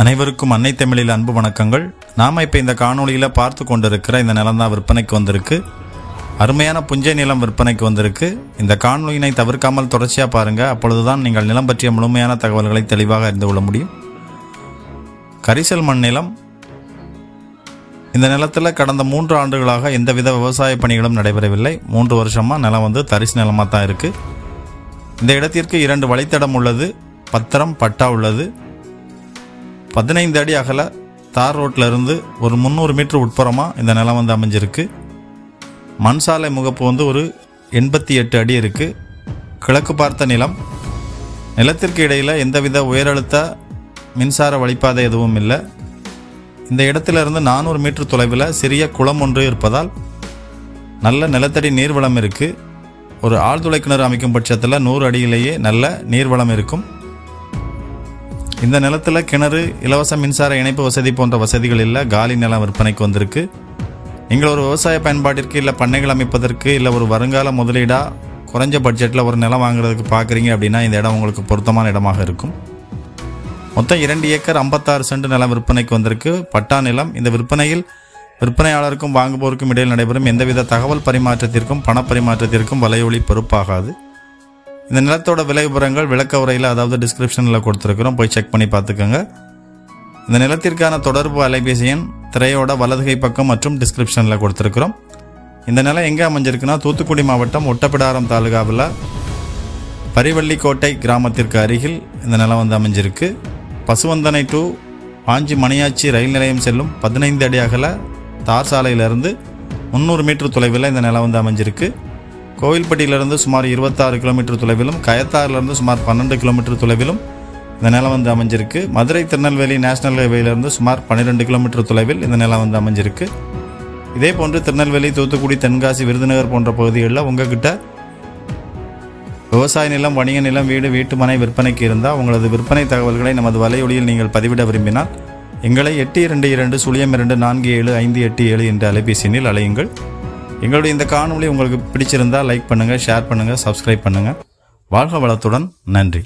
அனைவருக்கும் அன்னை தமிழில் அன்பு வணக்கங்கள். நாம இப்போ இந்த காணொளியில் பார்த்து கொண்டிருக்கிற இந்த நிலம் தான் விற்பனைக்கு வந்திருக்கு. அருமையான புஞ்சை நிலம் விற்பனைக்கு வந்திருக்கு. இந்த காணொளியினை தவிர்க்காமல் தொடர்ச்சியாக பாருங்கள். அப்பொழுதுதான் நீங்கள் நிலம் பற்றிய முழுமையான தகவல்களை தெளிவாக அறிந்து கொள்ள முடியும். கரிசல் மண் நிலம். இந்த நிலத்தில் கடந்த 3 ஆண்டுகளாக எந்தவித விவசாய பணிகளும் நடைபெறவில்லை. 3 வருஷமாக நிலம் தரிசு நிலமாக தான் இருக்குது. இந்த இடத்திற்கு 2 வழித்தடம் உள்ளது. பத்திரம் பட்டா உள்ளது. 15 அடி அகல தார் ரோட்டில் இருந்து ஒரு 300 மீட்டர் உட்புறமாக இந்த நிலம் அமைஞ்சிருக்கு. மண் சாலை முகப்பு ஒரு 88 அடி இருக்குது. கிழக்கு பார்த்த நிலம். நிலத்திற்கு இடையில் எந்தவித உயரழுத்த மின்சார வழிப்பாதை எதுவும் இல்லை. இந்த இடத்திலிருந்து 400 மீட்டர் தொலைவில் சிறிய குளம் ஒன்று இருப்பதால் நல்ல நிலத்தடி நீர்வளம் இருக்குது. ஒரு ஆழ்துளை கிணறு அமைக்கும் பட்சத்தில் 100 அடியிலேயே நல்ல நீர்வளம் இருக்கும். இந்த நிலத்தில் கிணறு, இலவச மின்சார இணைப்பு வசதி போன்ற வசதிகள் இல்லை. காலி நிலம் விற்பனைக்கு வந்திருக்கு. நீங்கள் ஒரு விவசாய பயன்பாட்டிற்கு இல்லை பண்ணைகள் அமைப்பதற்கு இல்லை ஒரு வருங்கால முதலீடாக குறைஞ்ச பட்ஜெட்டில் ஒரு நிலம் வாங்குறதுக்கு பார்க்குறீங்க அப்படின்னா இந்த இடம் உங்களுக்கு பொருத்தமான இடமாக இருக்கும். மொத்தம் 2 ஏக்கர் 56 சென்ட் நிலம் விற்பனைக்கு வந்திருக்கு. பட்டா நிலம். இந்த விற்பனையில் விற்பனையாளருக்கும் வாங்குவோருக்கும் இடையில் நடைபெறும் எந்தவித தகவல் பரிமாற்றத்திற்கும் பணப்பரிமாற்றத்திற்கும் வலையொலி பொறுப்பாகாது. இந்த நிலத்தோட விலை விவரங்கள் விளக்க உரையில், அதாவது டிஸ்கிரிப்ஷனில் கொடுத்துருக்குறோம். போய் செக் பண்ணி பார்த்துக்கோங்க. இந்த நிலத்திற்கான தொடர்பு அலைபேசி எண் திரையோட வலதுகை பக்கம் மற்றும் டிஸ்கிரிப்ஷனில் கொடுத்துருக்குறோம். இந்த நிலம் எங்கே அமைஞ்சிருக்குன்னா தூத்துக்குடி மாவட்டம் ஒட்டப்பிடாரம் தாலுகாவில் பரிவள்ளிக்கோட்டை கிராமத்திற்கு அருகில் இந்த நிலம் அமைஞ்சிருக்கு. பசுவந்தனை டு வாஞ்சி மணியாச்சி ரயில் நிலையம் செல்லும் 15 அடி அகல தார் சாலையிலிருந்து 300 மீட்டர் தொலைவில் இந்த நிலம் அமைஞ்சிருக்கு. கோவில்பட்டியிலிருந்து சுமார் 26 கிலோமீட்டர் தொலைவிலும், கயத்தாறிலிருந்து சுமார் 12 கிலோமீட்டர் தொலைவிலும் இந்த நிலம் அமைஞ்சிருக்கு. மதுரை திருநெல்வேலி நேஷனல் ஹைவேலிருந்து சுமார் 12 கிலோமீட்டர் தொலைவில் இந்த நிலம் அமைஞ்சிருக்கு. இதே போன்று திருநெல்வேலி, தூத்துக்குடி, தென்காசி, விருதுநகர் போன்ற பகுதிகளில் உங்ககிட்ட விவசாய நிலம், வணிக நிலம், வீடு, வீட்டுமனை விற்பனைக்கு இருந்தால் உங்களது விற்பனை தகவல்களை நமது வலையொலியில் நீங்கள் பதிவிட விரும்பினால் எங்களை 8220247587 என்ற அலைபேசி எண்ணில் அழையுங்கள். எங்களுடைய இந்த காணொளி உங்களுக்கு பிடிச்சிருந்தால் லைக் பண்ணுங்கள், ஷேர் பண்ணுங்கள், சப்ஸ்கிரைப் பண்ணுங்கள். வாழ்க வளத்துடன். நன்றி.